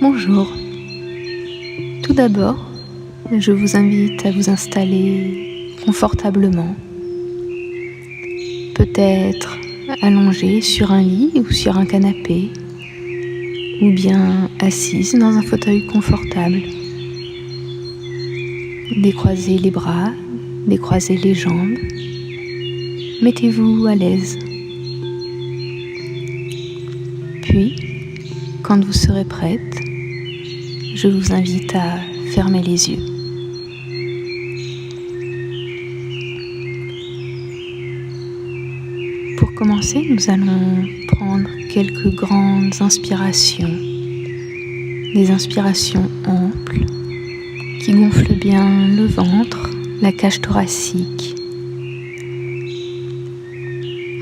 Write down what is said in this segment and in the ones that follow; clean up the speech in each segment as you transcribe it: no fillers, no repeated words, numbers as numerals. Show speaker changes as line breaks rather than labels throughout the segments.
Bonjour. Tout d'abord, je vous invite à vous installer confortablement, peut-être allongé sur un lit ou sur un canapé, ou bien assise dans un fauteuil confortable. Décroisez les bras, décroisez les jambes, mettez-vous à l'aise. Puis, quand vous serez prête, je vous invite à fermer les yeux. Pour commencer, nous allons prendre quelques grandes inspirations, des inspirations amples qui gonflent bien le ventre, la cage thoracique.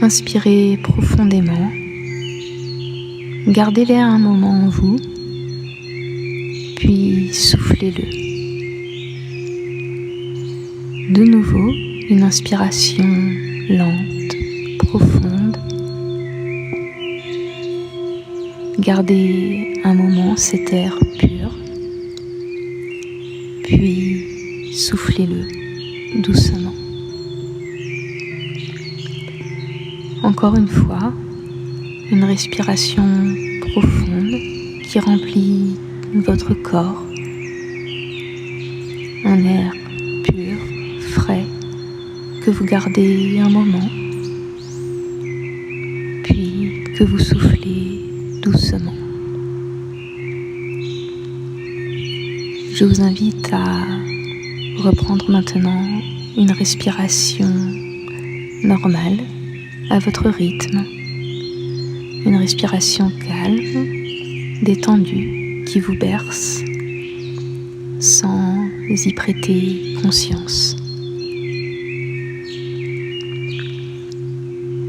Inspirez profondément, gardez l'air un moment en vous, puis soufflez-le. De nouveau, une inspiration lente, profonde. Gardez un moment cet air pur, puis soufflez-le doucement. Encore une fois, une respiration profonde qui remplit votre corps. Un air pur, frais, que vous gardez un moment, puis que vous soufflez doucement. Je vous invite à reprendre maintenant une respiration normale, à votre rythme, une respiration calme, détendue, qui vous berce, sans y prêter conscience.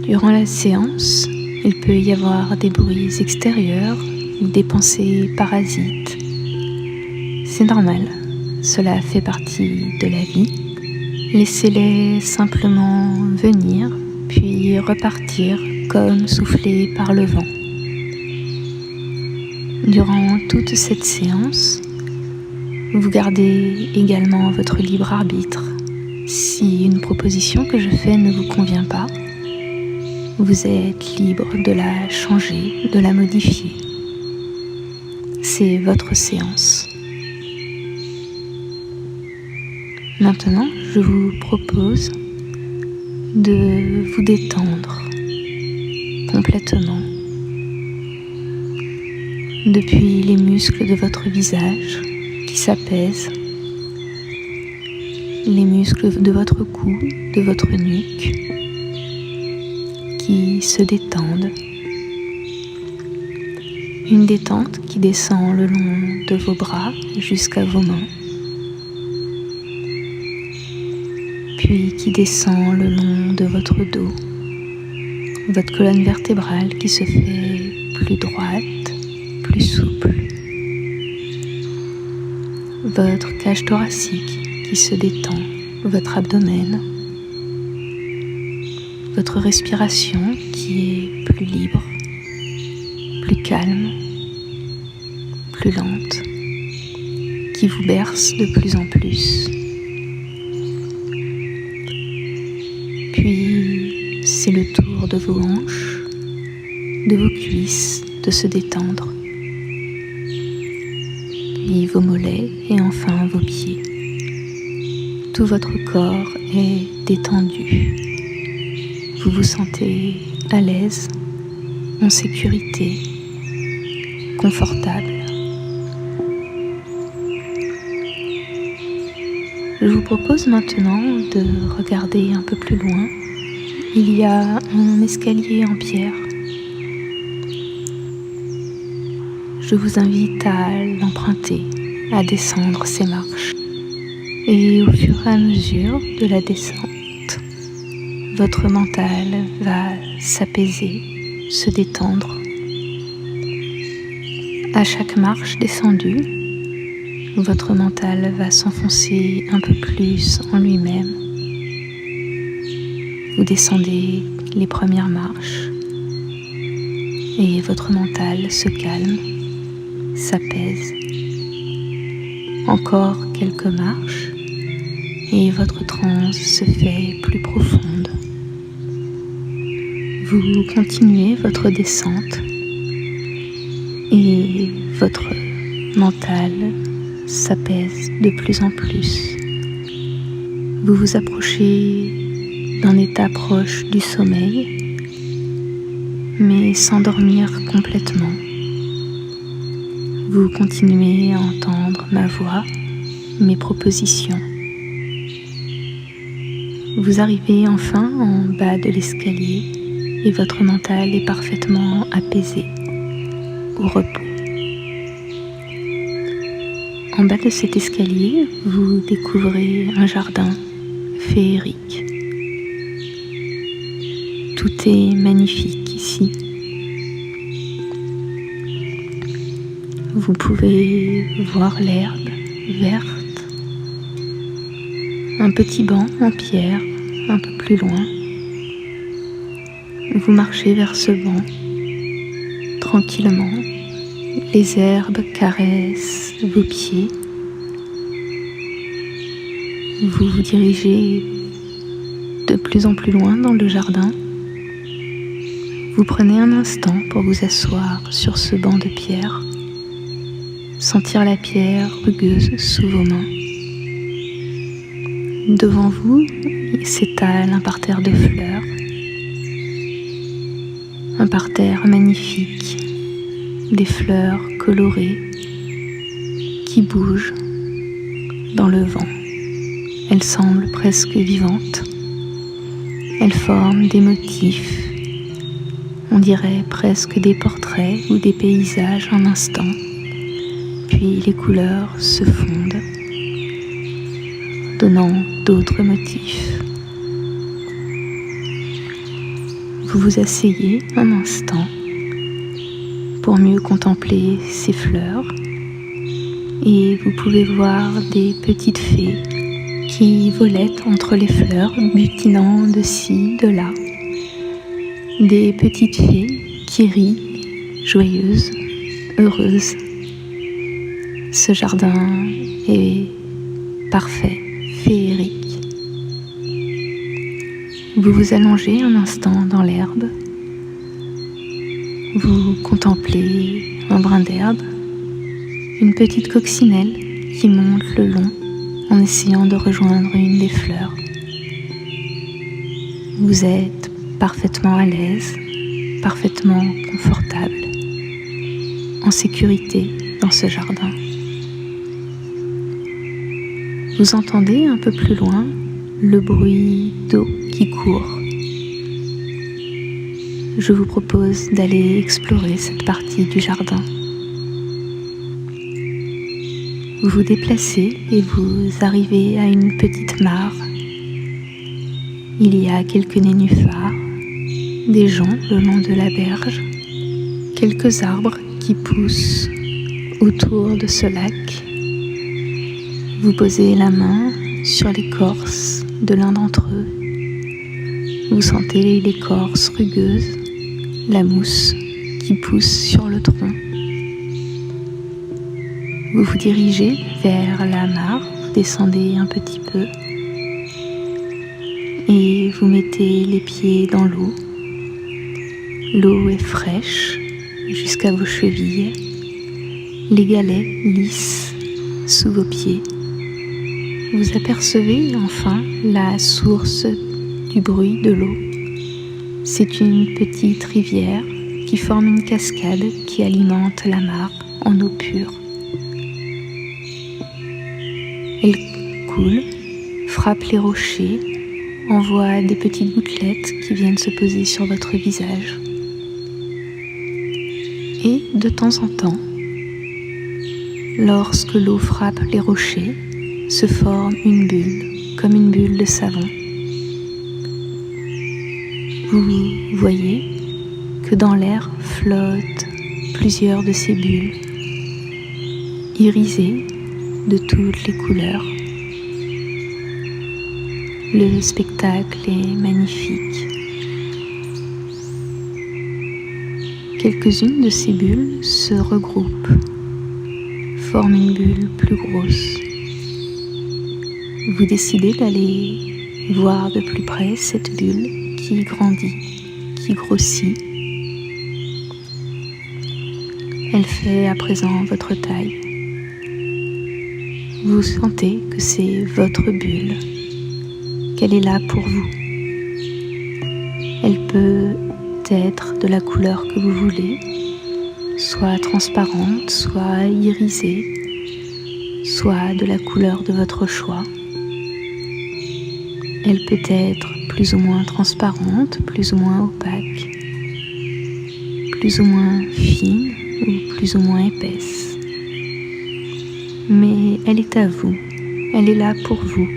Durant la séance, il peut y avoir des bruits extérieurs ou des pensées parasites. C'est normal, cela fait partie de la vie. Laissez-les simplement venir, puis repartir comme soufflés par le vent. Durant toute cette séance, vous gardez également votre libre arbitre. Si une proposition que je fais ne vous convient pas, vous êtes libre de la changer, de la modifier. C'est votre séance. Maintenant, je vous propose de vous détendre complètement depuis les muscles de votre visage qui s'apaisent, les muscles de votre cou, de votre nuque qui se détendent, une détente qui descend le long de vos bras jusqu'à vos mains, puis qui descend le long de votre dos, votre colonne vertébrale qui se fait plus droite, plus souple, votre cage thoracique qui se détend, votre abdomen, votre respiration qui est plus libre, plus calme, plus lente, qui vous berce de plus en plus. Puis c'est le tour de vos hanches, de vos cuisses de se détendre, puis vos mollets et enfin vos pieds. Tout votre corps est détendu. Vous vous sentez à l'aise, en sécurité, confortable. Je vous propose maintenant de regarder un peu plus loin. Il y a un escalier en pierre. Je vous invite à l'emprunter, à descendre ces marches. Et au fur et à mesure de la descente, votre mental va s'apaiser, se détendre. À chaque marche descendue, votre mental va s'enfoncer un peu plus en lui-même. Vous descendez les premières marches et votre mental se calme. s'apaise. Encore quelques marches et votre transe se fait plus profonde. Vous continuez votre descente et votre mental s'apaise de plus en plus. Vous vous approchez d'un état proche du sommeil, mais sans dormir complètement. Vous continuez à entendre ma voix, mes propositions. Vous arrivez enfin en bas de l'escalier et votre mental est parfaitement apaisé, au repos. En bas de cet escalier, vous découvrez un jardin féerique. Tout est magnifique ici. Vous pouvez voir l'herbe verte, un petit banc en pierre un peu plus loin. Vous marchez vers ce banc tranquillement. Les herbes caressent vos pieds. Vous vous dirigez de plus en plus loin dans le jardin. Vous prenez un instant pour vous asseoir sur ce banc de pierre, sentir la pierre rugueuse sous vos mains. Devant vous s'étale un parterre de fleurs, un parterre magnifique, des fleurs colorées qui bougent dans le vent. Elles semblent presque vivantes. Elles forment des motifs. On dirait presque des portraits ou des paysages un instant. Puis les couleurs se fondent, donnant d'autres motifs. Vous vous asseyez un instant pour mieux contempler ces fleurs et vous pouvez voir des petites fées qui volettent entre les fleurs, butinant de ci, de là. Des petites fées qui rient, joyeuses, heureuses. Ce jardin est parfait, féerique. Vous vous allongez un instant dans l'herbe. Vous contemplez un brin d'herbe, une petite coccinelle qui monte le long en essayant de rejoindre une des fleurs. Vous êtes parfaitement à l'aise, parfaitement confortable, en sécurité dans ce jardin. Vous entendez un peu plus loin le bruit d'eau qui court. Je vous propose d'aller explorer cette partie du jardin. Vous vous déplacez et vous arrivez à une petite mare. Il y a quelques nénuphars, des joncs le long de la berge, quelques arbres qui poussent autour de ce lac. Vous posez la main sur l'écorce de l'un d'entre eux. Vous sentez l'écorce rugueuse, la mousse qui pousse sur le tronc. Vous vous dirigez vers la mare, vous descendez un petit peu et vous mettez les pieds dans l'eau. L'eau est fraîche jusqu'à vos chevilles, les galets lisses sous vos pieds. Vous apercevez enfin la source du bruit de l'eau. C'est une petite rivière qui forme une cascade qui alimente la mare en eau pure. Elle coule, frappe les rochers, envoie des petites gouttelettes qui viennent se poser sur votre visage. Et de temps en temps, lorsque l'eau frappe les rochers, se forme une bulle, comme une bulle de savon. Vous voyez que dans l'air flottent plusieurs de ces bulles, irisées de toutes les couleurs. Le spectacle est magnifique. Quelques-unes de ces bulles se regroupent forme une bulle plus grosse. Vous décidez d'aller voir de plus près cette bulle qui grandit, qui grossit. Elle fait à présent votre taille. Vous sentez que c'est votre bulle, qu'elle est là pour vous. Elle peut être de la couleur que vous voulez, soit transparente, soit irisée, soit de la couleur de votre choix. Elle peut être plus ou moins transparente, plus ou moins opaque, plus ou moins fine ou plus ou moins épaisse. Mais elle est à vous, elle est là pour vous.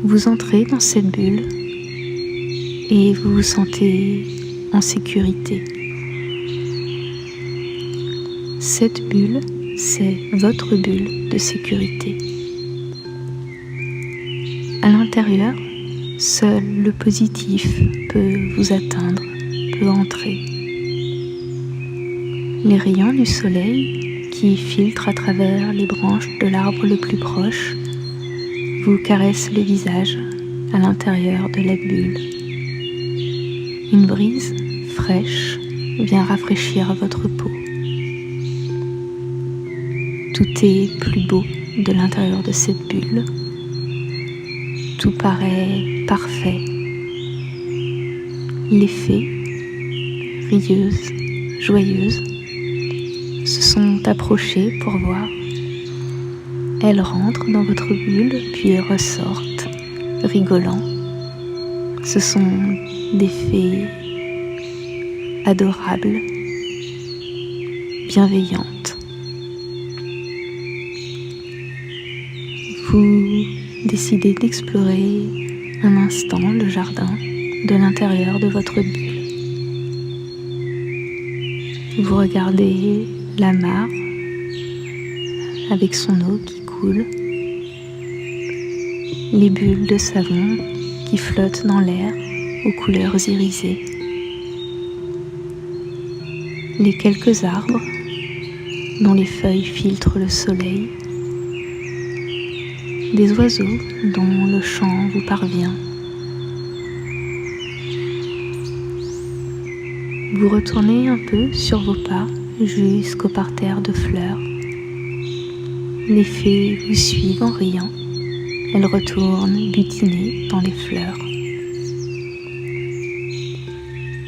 Vous entrez dans cette bulle et vous vous sentez en sécurité. Cette bulle, c'est votre bulle de sécurité. À l'intérieur, seul le positif peut vous atteindre, peut entrer. Les rayons du soleil qui filtrent à travers les branches de l'arbre le plus proche vous caressent le visage à l'intérieur de la bulle. Une brise fraîche vient rafraîchir votre peau. Tout est plus beau de l'intérieur de cette bulle. Tout paraît parfait. Les fées, rieuses, joyeuses, se sont approchées pour voir. Elles rentrent dans votre bulle, puis ressortent, rigolant. Ce sont des fées adorables, bienveillantes. Vous décidez d'explorer un instant le jardin de l'intérieur de votre bulle. Vous regardez la mare avec son eau qui coule, les bulles de savon qui flottent dans l'air aux couleurs irisées, les quelques arbres dont les feuilles filtrent le soleil, des oiseaux dont le chant vous parvient. Vous retournez un peu sur vos pas jusqu'au parterre de fleurs. Les fées vous suivent en riant. Elles retournent butiner dans les fleurs.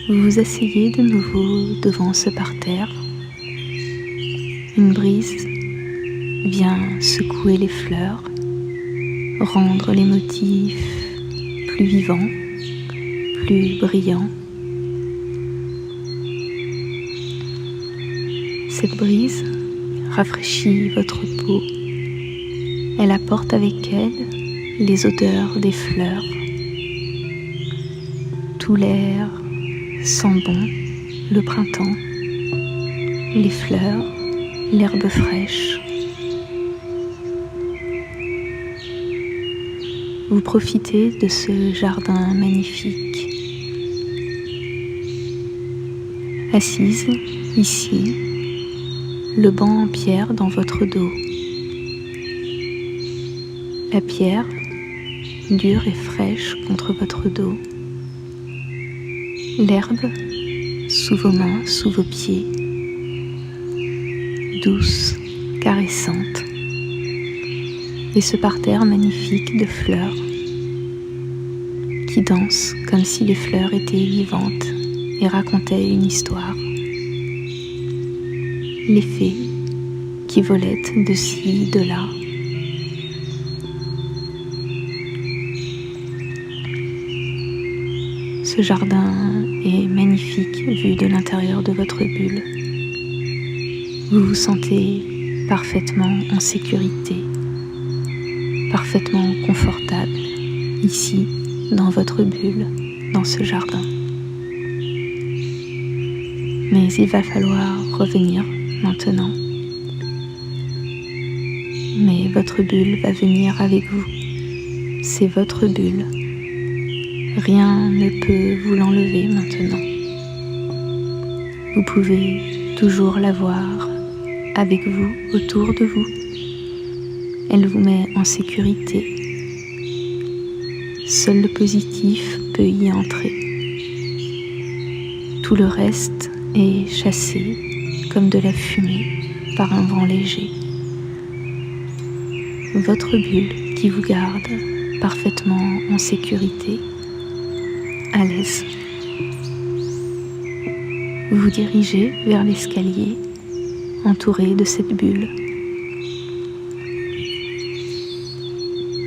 Vous vous asseyez de nouveau devant ce parterre. Une brise vient secouer les fleurs, rendre les motifs plus vivants, plus brillants. Cette brise rafraîchit votre peau. Elle apporte avec elle les odeurs des fleurs. Tout l'air sent bon le printemps, les fleurs, l'herbe fraîche. Vous profitez de ce jardin magnifique. Assise ici, le banc en pierre dans votre dos. La pierre, dure et fraîche contre votre dos. L'herbe, sous vos mains, sous vos pieds, douce, caressante. Et ce parterre magnifique de fleurs qui dansent comme si les fleurs étaient vivantes et racontaient une histoire. Les fées qui volettent de ci, de là. Ce jardin est magnifique vu de l'intérieur de votre bulle. Vous vous sentez parfaitement en sécurité, parfaitement confortable ici, dans votre bulle, dans ce jardin. Mais il va falloir revenir maintenant. Mais votre bulle va venir avec vous. C'est votre bulle. Rien ne peut vous l'enlever maintenant. Vous pouvez toujours la voir avec vous, autour de vous. Elle vous met en sécurité. Seul le positif peut y entrer. Tout le reste est chassé comme de la fumée par un vent léger. Votre bulle qui vous garde parfaitement en sécurité, à l'aise. Vous vous dirigez vers l'escalier entouré de cette bulle.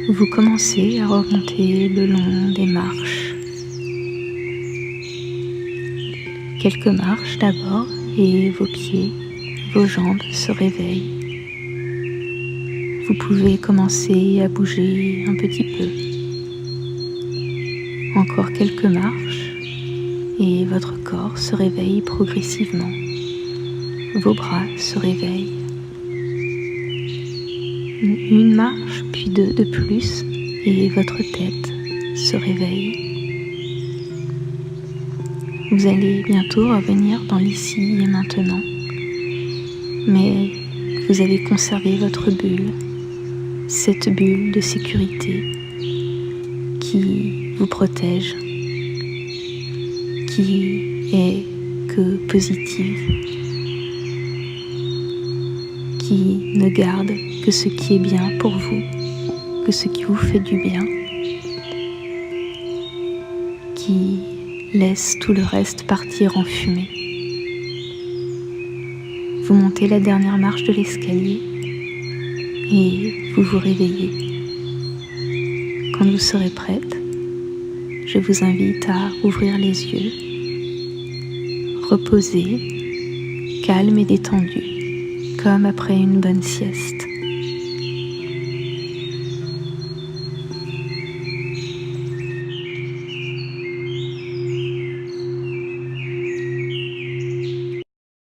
Vous commencez à remonter le long des marches. Quelques marches d'abord et vos pieds, vos jambes se réveillent. Vous pouvez commencer à bouger un petit peu. Encore quelques marches et votre corps se réveille progressivement. Vos bras se réveillent. Une marche, puis deux de plus, et votre tête se réveille. Vous allez bientôt revenir dans l'ici et maintenant, mais vous avez conservé votre bulle, cette bulle de sécurité qui vous protège, qui est que positive, qui ne garde que ce qui est bien pour vous, que ce qui vous fait du bien, qui laisse tout le reste partir en fumée. Vous montez la dernière marche de l'escalier et vous vous réveillez. Quand vous serez prête, je vous invite à ouvrir les yeux, reposer, calme et détendu, comme après une bonne sieste.